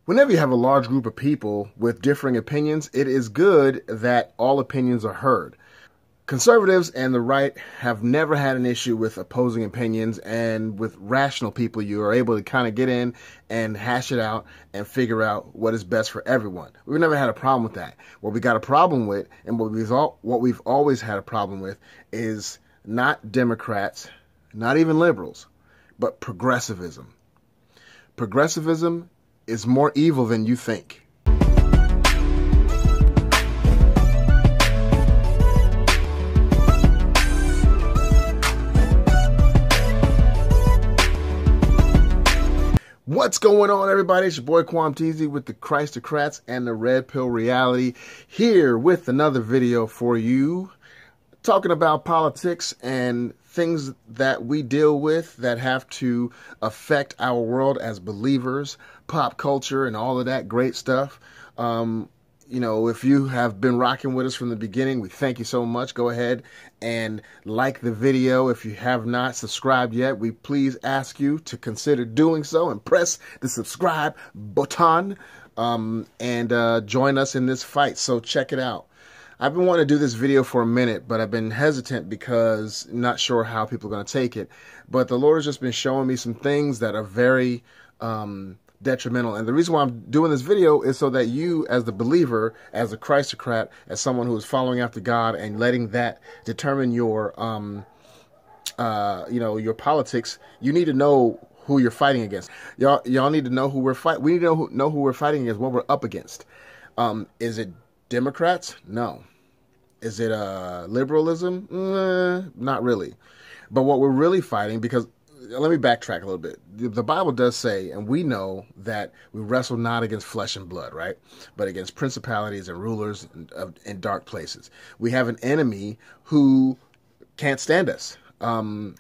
Whenever you have a large group of people with differing opinions, it is good that all opinions are heard. Conservatives and the right have never had an issue with opposing opinions, and with rational people, you are able to kind of get in and hash it out and figure out what is best for everyone. We've never had a problem with that. What we got a problem with, and what we've always had a problem with, is not Democrats, not even liberals, but progressivism. Progressivism is more evil than you think. What's going on, everybody? It's your boy Quam Teasy with the Christocrats and the Red Pill Reality, here with another video for you, talking about politics and things that we deal with that have to affect our world as believers, pop culture, and all of that great stuff. You know, if you have been rocking with us from the beginning, we thank you so much. Go ahead and like the video. If you have not subscribed yet, we please ask you to consider doing so and press the subscribe button and join us in this fight. So check it out. I've been wanting to do this video for a minute, but I've been hesitant because I'm not sure how people are going to take it. But the Lord has just been showing me some things that are very detrimental. And the reason why I'm doing this video is so that you, as the believer, as a Christocrat, as someone who is following after God and letting that determine your, your politics, you need to know who you're fighting against. Y'all need to know who we're fighting. We need to know who we're fighting against, what we're up against. Is it Democrats? No. Is it liberalism? Not really. But what we're really fighting, because let me backtrack a little bit. The Bible does say, and we know, that we wrestle not against flesh and blood, right? But against principalities and rulers in dark places. We have an enemy who can't stand us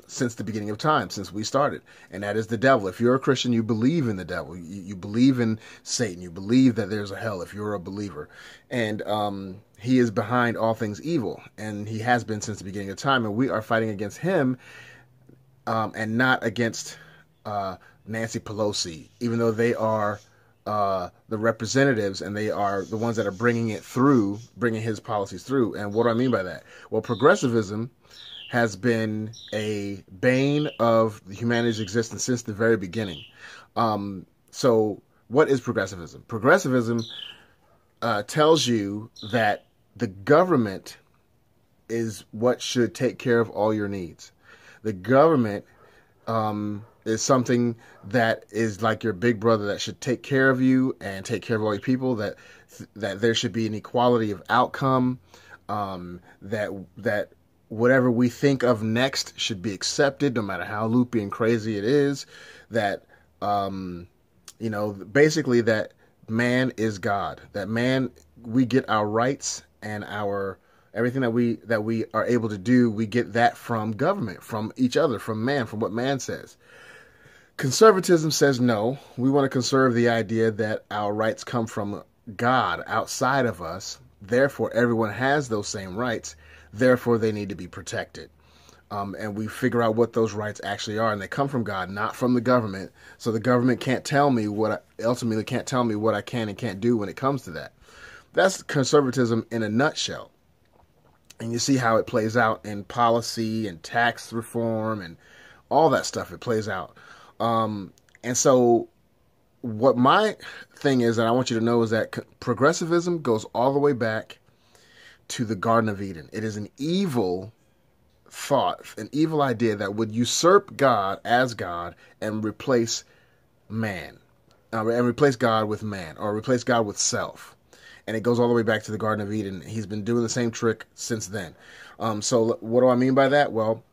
since the beginning of time, since we started. And that is the devil. If you're a Christian, you believe in the devil. You believe in Satan. You believe that there's a hell if you're a believer. And he is behind all things evil. And he has been since the beginning of time. And we are fighting against him. And not against Nancy Pelosi, even though they are the representatives and they are the ones that are bringing his policies through. And what do I mean by that? Well, progressivism has been a bane of humanity's existence since the very beginning. So what is progressivism? Progressivism tells you that the government is what should take care of all your needs. The government is something that is like your big brother that should take care of you and take care of all your people, that there should be an equality of outcome, that whatever we think of next should be accepted, no matter how loopy and crazy it is, that, basically that man is God, that we get our rights and everything that we are able to do, we get that from government, from each other, from man, from what man says. Conservatism says no. We want to conserve the idea that our rights come from God outside of us. Therefore, everyone has those same rights. Therefore, they need to be protected. And we figure out what those rights actually are, and they come from God, not from the government. So the government can't tell me ultimately can't tell me what I can and can't do when it comes to that. That's conservatism in a nutshell. And you see how it plays out in policy and tax reform and all that stuff. It plays out. And so what my thing is that I want you to know is that progressivism goes all the way back to the Garden of Eden. It is an evil thought, an evil idea that would usurp God as God and replace man, and replace God with man, or replace God with self. And it goes all the way back to the Garden of Eden. He's been doing the same trick since then. So what do I mean by that? Well,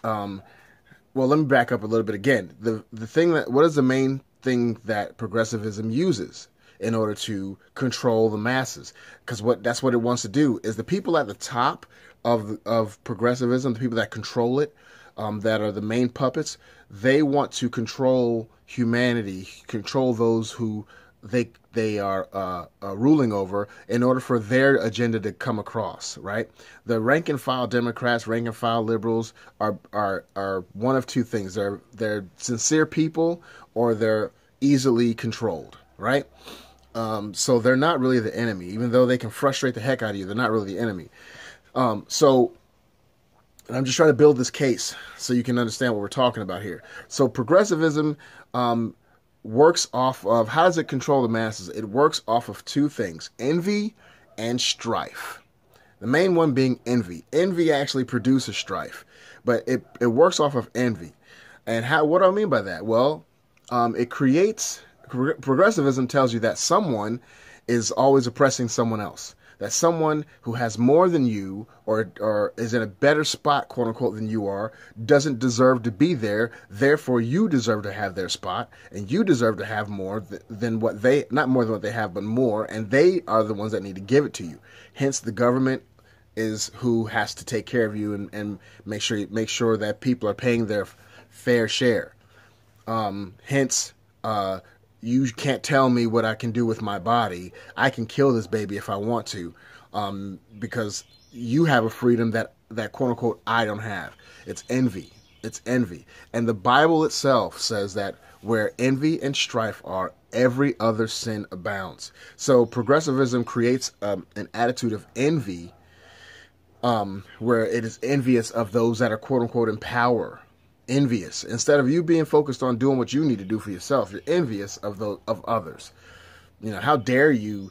let me back up a little bit again. What is the main thing that progressivism uses in order to control the masses? Because that's what it wants to do. Is the people at the top of progressivism, the people that control it, that are the main puppets, they want to control humanity, control those who they are ruling over, in order for their agenda to come across, right? The rank and file Democrats, rank and file liberals are one of two things. They're sincere people, or they're easily controlled, right? So they're not really the enemy, even though they can frustrate the heck out of you. They're not really the enemy. So I'm just trying to build this case so you can understand what we're talking about here. So progressivism works off of, how does it control the masses? It works off of two things: envy and strife. The main one being envy. Envy actually produces strife, but it works off of envy. And what do I mean by that? Well, it creates, progressivism tells you that someone is always oppressing someone else. That someone who has more than you, or is in a better spot, quote unquote, than you are, doesn't deserve to be there. Therefore, you deserve to have their spot, and you deserve to have more than what they, not more than what they have, but more, and they are the ones that need to give it to you. Hence, the government is who has to take care of you and make sure that people are paying their fair share. Hence, you can't tell me what I can do with my body. I can kill this baby if I want to, because you have a freedom that quote unquote I don't have. It's envy. It's envy. And the Bible itself says that where envy and strife are, every other sin abounds. So progressivism creates an attitude of envy, where it is envious of those that are quote unquote in power. Envious. Instead of you being focused on doing what you need to do for yourself, you're envious of others. You know, how dare you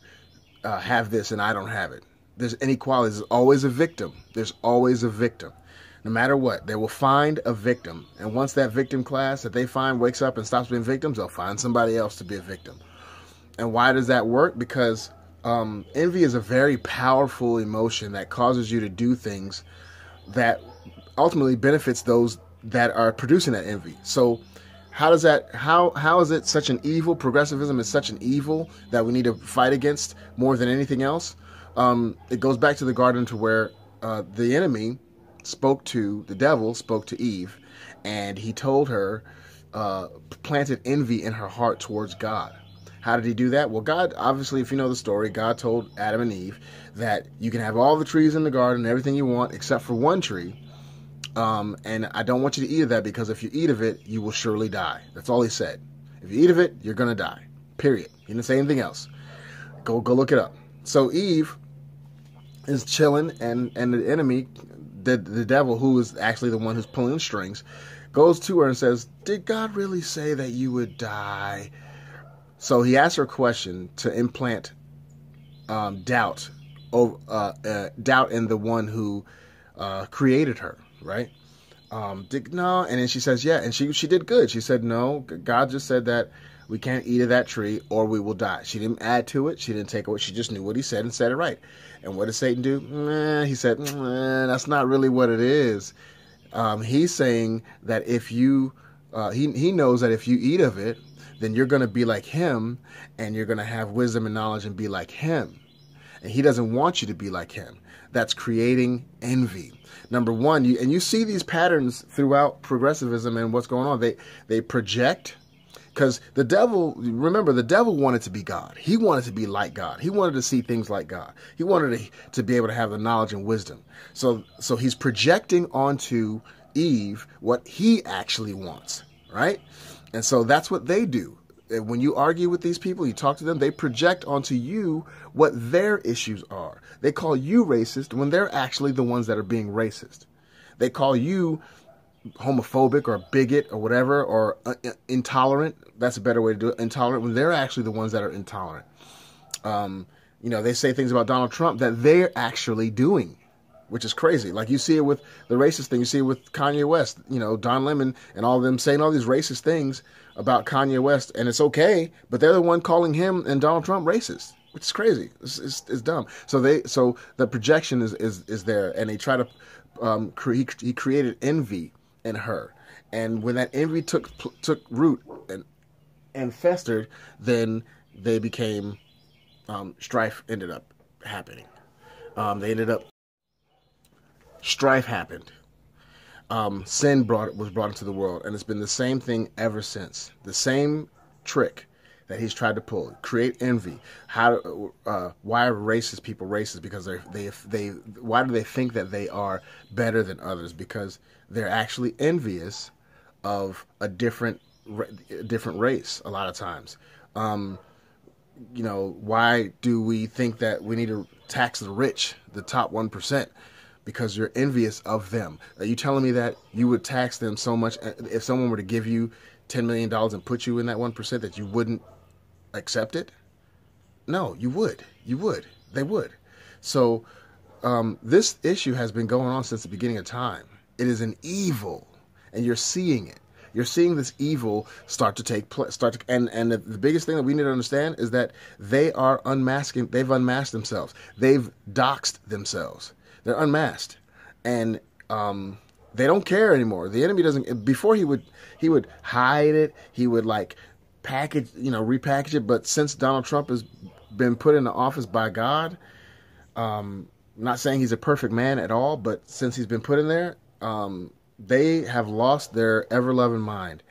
have this and I don't have it? There's inequality. There's always a victim. There's always a victim. No matter what, they will find a victim. And once that victim class that they find wakes up and stops being victims, they'll find somebody else to be a victim. And why does that work? Because envy is a very powerful emotion that causes you to do things that ultimately benefits those that are producing that envy. So how is it such an evil? Progressivism is such an evil that we need to fight against more than anything else. It goes back to the garden, to where the devil spoke to Eve, and he told her, planted envy in her heart towards God. How did he do that? Well, God, obviously, if you know the story, God told Adam and Eve that you can have all the trees in the garden, everything you want, except for one tree. And I don't want you to eat of that, because if you eat of it, you will surely die. That's all he said. If you eat of it, you're going to die. Period. He didn't say anything else. Go look it up. So Eve is chilling, and the enemy, the devil, who is actually the one who's pulling the strings, goes to her and says, "Did God really say that you would die?" So he asks her a question to implant doubt in the one who created her. Right? No, and then she says, yeah, and she did good. She said, no, God just said that we can't eat of that tree or we will die. She didn't add to it. She didn't take away. She just knew what he said and said it right. And what did Satan do? He said, that's not really what it is. He's saying that if you, he knows that if you eat of it, then you're going to be like him, and you're going to have wisdom and knowledge and be like him. And he doesn't want you to be like him. That's creating envy. Number one, you see these patterns throughout progressivism and what's going on. They project, because the devil, remember, the devil wanted to be God. He wanted to be like God. He wanted to see things like God. He wanted to be able to have the knowledge and wisdom. So he's projecting onto Eve what he actually wants, right? And so that's what they do. When you argue with these people, you talk to them, they project onto you what their issues are. They call you racist when they're actually the ones that are being racist. They call you homophobic or bigot or whatever, or intolerant. That's a better way to do it. Intolerant when they're actually the ones that are intolerant. They say things about Donald Trump that they're actually doing, which is crazy. Like, you see it with the racist thing. You see it with Kanye West, Don Lemon and all of them saying all these racist things about Kanye West, and it's okay, but they're the one calling him and Donald Trump racist, which is crazy. It's dumb. So the projection is there, and they try to he created envy in her, and when that envy took root and festered, then they became strife ended up happening. Strife happened. Sin was brought into the world, and it's been the same thing ever since. The same trick that he's tried to pull: create envy. Why are racist people racist? Because why do they think that they are better than others? Because they're actually envious of a different race. A lot of times, why do we think that we need to tax the rich, the top 1%? Because you're envious of them. Are you telling me that you would tax them so much if someone were to give you $10 million and put you in that 1% that you wouldn't accept it? No, you would. You would. They would. So this issue has been going on since the beginning of time. It is an evil, and you're seeing it. You're seeing this evil start to take place. And the biggest thing that we need to understand is that they are unmasking. They've unmasked themselves. They've doxed themselves. They're unmasked, and they don't care anymore. The enemy doesn't. Before he would hide it. He would repackage it. But since Donald Trump has been put into office by God, not saying he's a perfect man at all, but since he's been put in there, they have lost their ever-loving mind.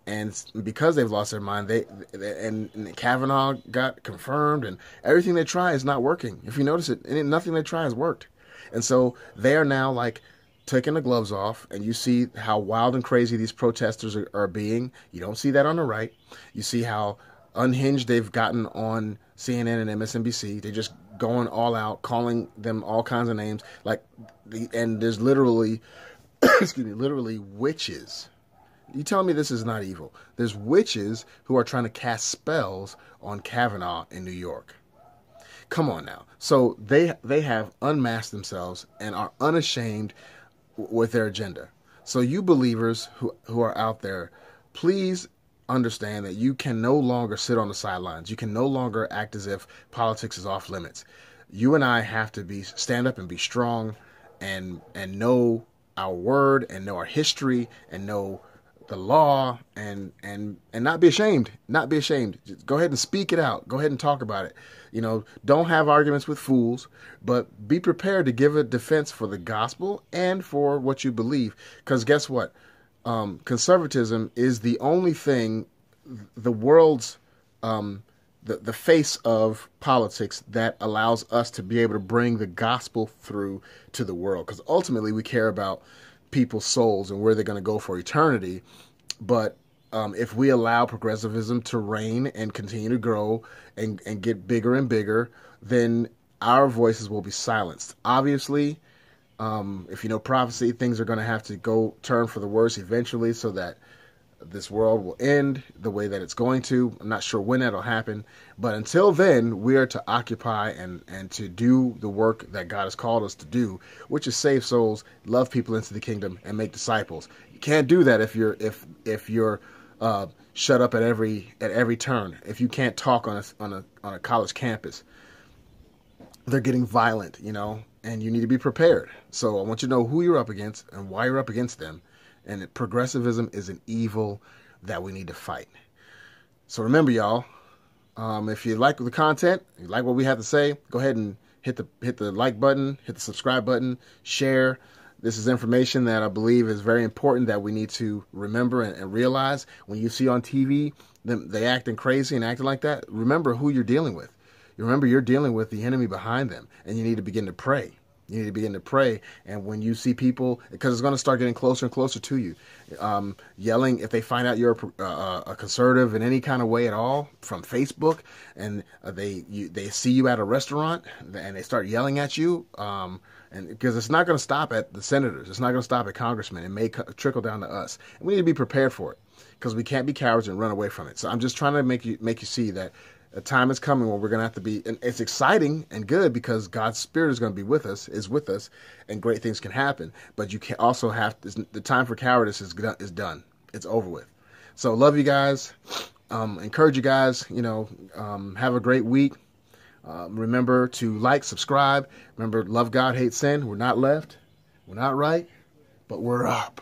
And because they've lost their mind, and Kavanaugh got confirmed, and everything they try is not working. If you notice it, nothing they try has worked. And so they are now taking the gloves off, and you see how wild and crazy these protesters are being. You don't see that on the right. You see how unhinged they've gotten on CNN and MSNBC. They're just going all out, calling them all kinds of names. And there's literally, literally witches. You telling me this is not evil? There's witches who are trying to cast spells on Kavanaugh in New York. Come on now. So they have unmasked themselves and are unashamed with their agenda. So you believers who are out there, please understand that you can no longer sit on the sidelines. You can no longer act as if politics is off limits. You and I have to stand up and be strong and know our word and know our history and know the law and not be ashamed. Not be ashamed. Just go ahead and speak it out. Go ahead and talk about it. Don't have arguments with fools, but be prepared to give a defense for the gospel and for what you believe. Because guess what? Conservatism is the only thing, the world's, the face of politics that allows us to be able to bring the gospel through to the world. Because ultimately we care about people's souls and where they're going to go for eternity. But if we allow progressivism to reign and continue to grow and get bigger and bigger, then our voices will be silenced. Obviously, if you know prophecy, things are going to have to turn for the worse eventually so that this world will end the way that it's going to. I'm not sure when that'll happen. But until then, we are to occupy and to do the work that God has called us to do, which is save souls, love people into the kingdom, and make disciples. You can't do that if you're shut up at every turn. If you can't talk on a college campus, they're getting violent, and you need to be prepared. So I want you to know who you're up against and why you're up against them. And progressivism is an evil that we need to fight. So remember, y'all, if you like the content, you like what we have to say, go ahead and hit the like button, hit the subscribe button, share. This is information that I believe is very important that we need to remember and realize. When you see on TV them they acting crazy and acting like that, remember who you're dealing with. You remember you're dealing with the enemy behind them, and you need to begin to pray. You need to begin to pray. And when you see people, because it's going to start getting closer and closer to you, yelling, if they find out you're a conservative in any kind of way at all from Facebook, and they see you at a restaurant and they start yelling at you, and because it's not going to stop at the senators, it's not going to stop at congressmen, it may trickle down to us. And we need to be prepared for it, because we can't be cowards and run away from it. So I'm just trying to make you see that a time is coming when we're going to have to be, and it's exciting and good because God's Spirit is going to be with us, and great things can happen. But you can also the time for cowardice is done. It's over with. So love you guys. Encourage you guys, have a great week. Remember to like, subscribe. Remember, love God, hate sin. We're not left. We're not right, but we're up.